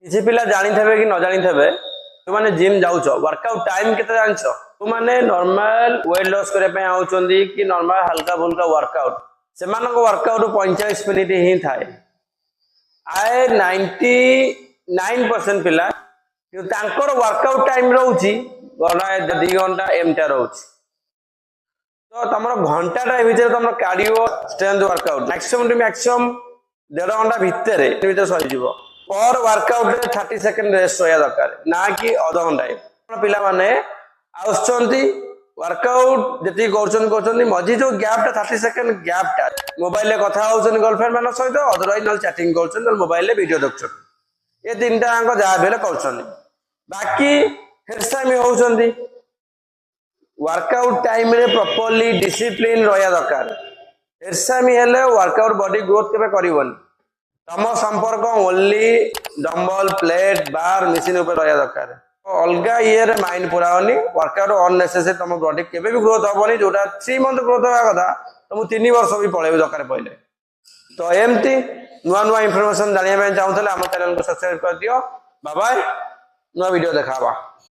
किसी पिला जानी थे कि न जानी थे तुमने जिम जाऊच वर्कआउट टाइम केते जानछ तुमने नॉर्मल वेट लॉस करने आउचंदी कि नॉर्मल हल्का फुल्का वर्कआउट से वर्कआउट 45 मिनिट ही थाए आए 99% पिला वर्कआउट टाइम रोची घंटा 2 घंटा एमटा रोच तो तुम घंटा भितर तुम cardio strength workout maximum two maximum 1.5 घंटा भितर सरी पर वर्कआउट 30 सेकंड रेस्ट रहा दरकार ना कि अध घंटा पिला माने आउछंती वर्कआउट जी कर मझी जो गैपटा 30 सेकंड गैपटा मोबाइल रे कथा होउछन गर्लफ्रेंड मान सहित अदरवाइज न चैटिंग करछन मोबाइल रे वीडियो देखछन ये तीनटा आंक जहा बेले करछन बाकी हेरसामी होउछंती वर्कआउट टाइम रे प्रॉपर्ली डिसिप्लिन रहा दरकार हेरसामी हेले वर्कआउट बॉडी ग्रोथ केबे करिवनी तम संपर्क ओनली डंबल प्लेट बार मशीन ऊपर रहा दरकार अलग ये माइंड पुरावनी वर्कआउट अननेसेसरी तुम बॉडी केबे भी ग्रोथ हेनी जोटा 3 मंथ ग्रोथ होगा कथा तुम 3 वर्ष भी पड़े दरकार पड़े तो एमती नुआ नुआ इनफॉरमेशन जानिया चाहूँ आम चैनल को सब्सक्राइब कर दियो बाय बाय नुआ वीडियो देखा।